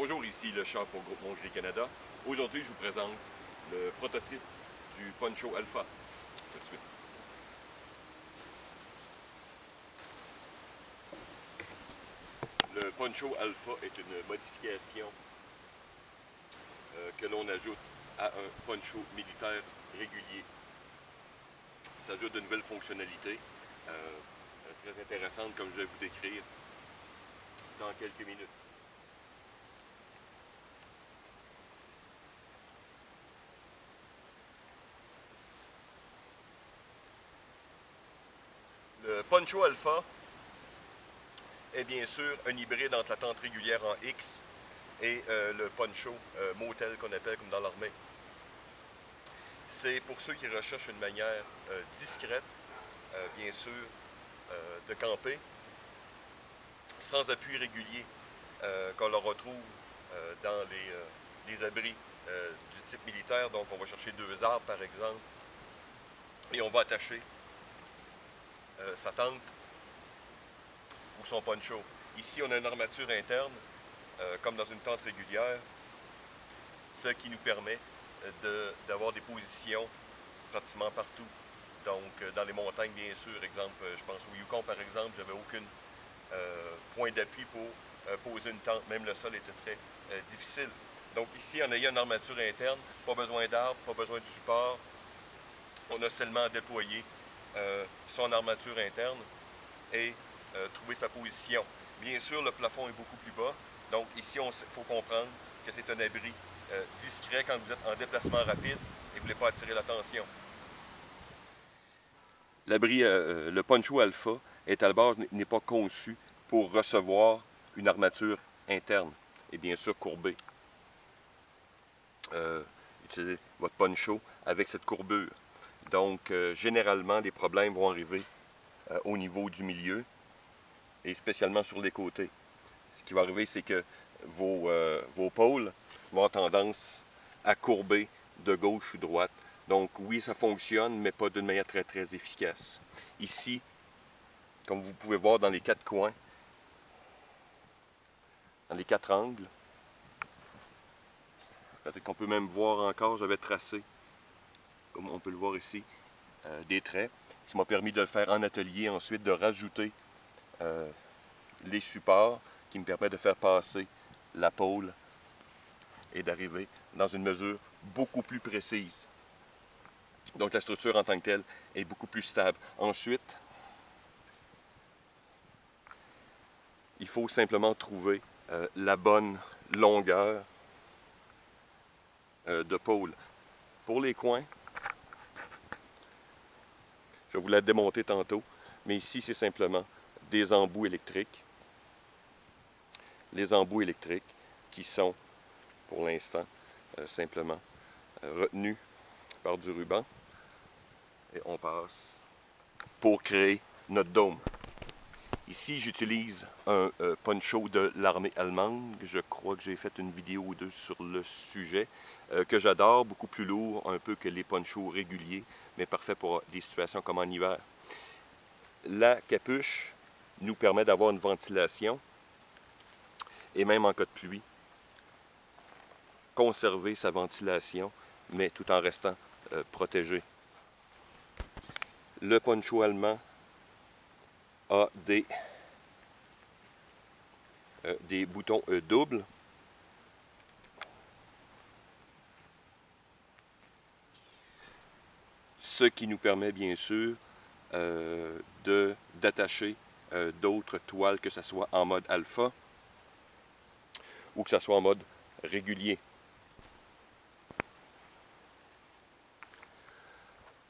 Bonjour, ici le Char pour Groupe Montgrí Canada. Aujourd'hui, je vous présente le prototype du Poncho Alpha. Tout de suite. Le Poncho Alpha est une modification que l'on ajoute à un poncho militaire régulier. Il s'ajoute de nouvelles fonctionnalités très intéressantes comme je vais vous décrire dans quelques minutes. Le Poncho Alpha est bien sûr un hybride entre la tente régulière en X et le poncho motel qu'on appelle comme dans l'armée. C'est pour ceux qui recherchent une manière discrète, bien sûr, de camper, sans appui régulier qu'on le retrouve dans les abris du type militaire. Donc on va chercher 2 arbres par exemple et on va attacher sa tente ou son poncho. Ici on a une armature interne comme dans une tente régulière, ce qui nous permet d'avoir des positions pratiquement partout. Donc dans les montagnes bien sûr, exemple, je pense au Yukon par exemple, j'avais aucun point d'appui pour poser une tente, même le sol était très difficile. Donc ici en ayant une armature interne, pas besoin d'arbre, pas besoin de support, on a seulement à déployer son armature interne et trouver sa position. Bien sûr le plafond est beaucoup plus bas, donc ici il faut comprendre que c'est un abri discret quand vous êtes en déplacement rapide et vous ne voulez pas attirer l'attention. L'abri, le Poncho Alpha, est à la base n'est pas conçu pour recevoir une armature interne et bien sûr courbée. Utilisez votre poncho avec cette courbure. Donc généralement les problèmes vont arriver au niveau du milieu et spécialement sur les côtés. Ce qui va arriver, c'est que vos pôles vont avoir tendance à courber de gauche ou droite. Donc oui, ça fonctionne, mais pas d'une manière très très efficace. Ici, comme vous pouvez voir dans les 4 coins, dans les 4 angles, peut-être qu'on peut même voir encore, j'avais tracé, comme on peut le voir ici, des traits, qui m'a permis de le faire en atelier, ensuite de rajouter les supports qui me permettent de faire passer la pôle et d'arriver dans une mesure beaucoup plus précise. Donc la structure en tant que telle est beaucoup plus stable. Ensuite, il faut simplement trouver la bonne longueur de pôle. Pour les coins, je vais vous la démonter tantôt, mais ici c'est simplement des embouts électriques. Les embouts électriques qui sont, pour l'instant, simplement retenus par du ruban. Et on passe pour créer notre dôme. Ici, j'utilise un poncho de l'armée allemande. Je crois que j'ai fait une vidéo ou 2 sur le sujet, que j'adore, beaucoup plus lourd un peu que les ponchos réguliers, mais parfait pour des situations comme en hiver. La capuche nous permet d'avoir une ventilation, et même en cas de pluie, conserver sa ventilation, mais tout en restant protégé. Le poncho allemand a des boutons doubles. Ce qui nous permet bien sûr d'attacher d'autres toiles, que ce soit en mode alpha ou que ce soit en mode régulier.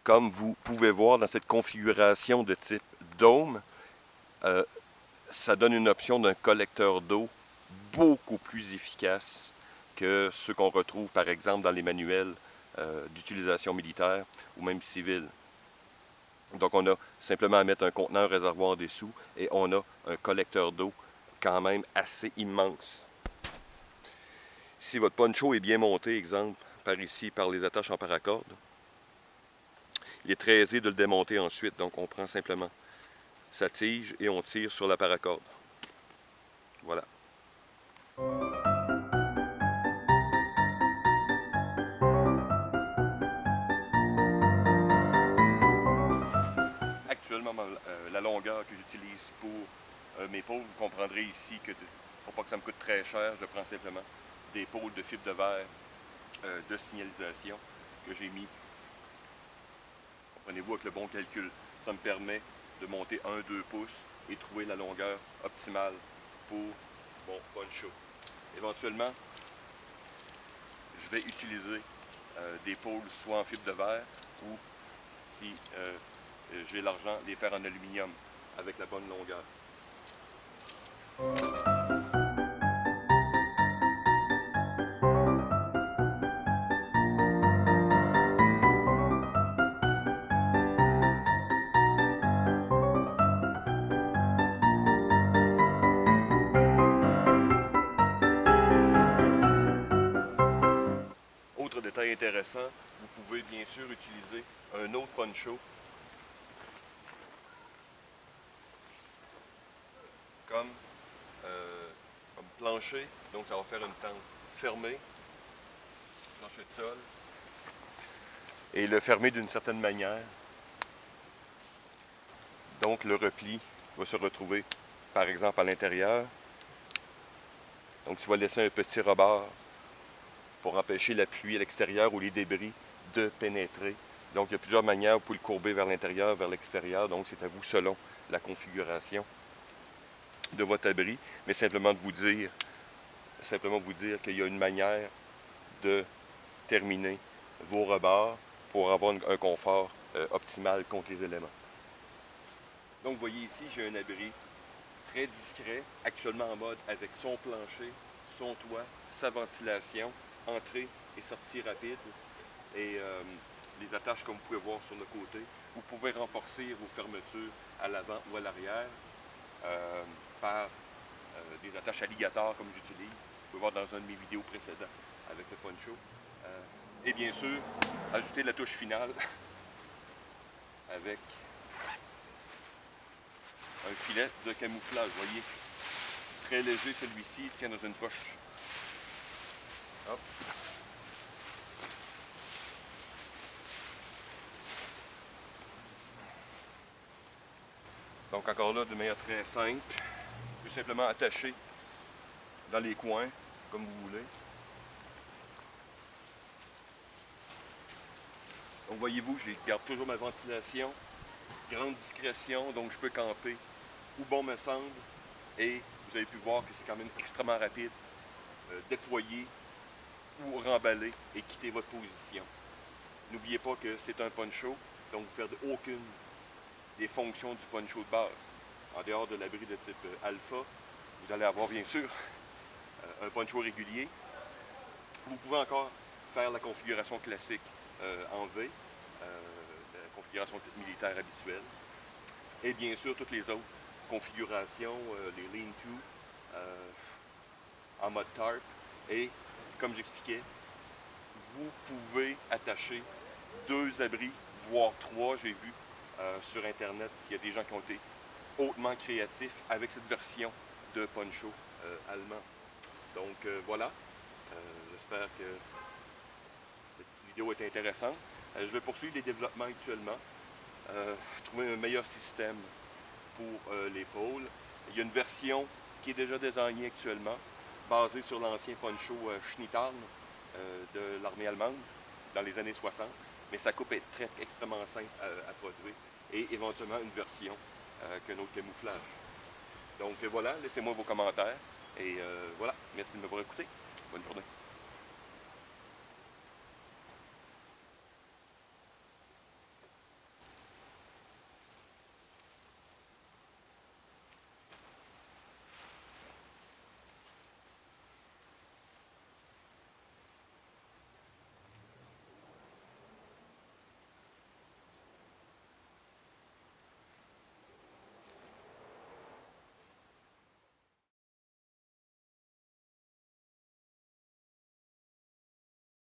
Comme vous pouvez voir dans cette configuration de type dôme, ça donne une option d'un collecteur d'eau beaucoup plus efficace que ceux qu'on retrouve par exemple dans les manuels d'utilisation militaire ou même civile. Donc on a simplement à mettre un conteneur réservoir dessous et on a un collecteur d'eau quand même assez immense. Si votre poncho est bien monté, exemple par ici, par les attaches en paracorde, il est très aisé de le démonter ensuite. Donc on prend simplement sa tige et on tire sur la paracorde. Voilà. j'utilise pour mes pôles. Vous comprendrez ici que pour pas que ça me coûte très cher, je prends simplement des pôles de fibre de verre de signalisation que j'ai mis, comprenez-vous, avec le bon calcul. Ça me permet de monter 1-2 pouces et trouver la longueur optimale pour mon poncho. Éventuellement, je vais utiliser des pôles soit en fibre de verre ou, si j'ai l'argent, les faire en aluminium avec la bonne longueur. Autre détail intéressant, vous pouvez bien sûr utiliser un autre poncho comme plancher, donc ça va faire une tente fermée, plancher de sol, et le fermer d'une certaine manière. Donc le repli va se retrouver par exemple à l'intérieur. Donc il va laisser un petit rebord pour empêcher la pluie à l'extérieur ou les débris de pénétrer. Donc il y a plusieurs manières, vous pouvez le courber vers l'intérieur, vers l'extérieur, donc c'est à vous selon la configuration de votre abri, mais simplement vous dire qu'il y a une manière de terminer vos rebords pour avoir un confort optimal contre les éléments. Donc vous voyez ici, j'ai un abri très discret, actuellement en mode avec son plancher, son toit, sa ventilation, entrée et sortie rapide, et les attaches comme vous pouvez voir sur le côté. Vous pouvez renforcer vos fermetures à l'avant ou à l'arrière par des attaches alligator comme j'utilise. Vous pouvez voir dans un de mes vidéos précédents avec le poncho. Et bien sûr, ajouter la touche finale avec un filet de camouflage. Vous voyez, très léger celui-ci, il tient dans une poche. Hop. Donc encore là, de manière très simple, tout simplement attacher dans les coins, comme vous voulez. Donc voyez-vous, je garde toujours ma ventilation, grande discrétion, donc je peux camper où bon me semble. Et vous avez pu voir que c'est quand même extrêmement rapide, déployer ou remballer et quitter votre position. N'oubliez pas que c'est un poncho, donc vous ne perdez aucune des fonctions du poncho de base. En dehors de l'abri de type alpha, vous allez avoir bien sûr un poncho régulier. Vous pouvez encore faire la configuration classique en V, la configuration militaire habituelle. Et bien sûr, toutes les autres configurations, les lean-to, en mode tarp. Et comme j'expliquais, vous pouvez attacher 2 abris, voire 3, j'ai vu sur Internet, il y a des gens qui ont été hautement créatifs avec cette version de poncho allemand. Donc voilà, j'espère que cette vidéo est intéressante. Je vais poursuivre les développements actuellement, trouver un meilleur système pour les pôles. Il y a une version qui est déjà désignée actuellement, basée sur l'ancien poncho Schnittern de l'armée allemande dans les années 60, mais sa coupe est extrêmement simple à produire, et éventuellement une version qu'un autre camouflage. Donc voilà, laissez-moi vos commentaires, et voilà, merci de m'avoir écouté. Bonne journée.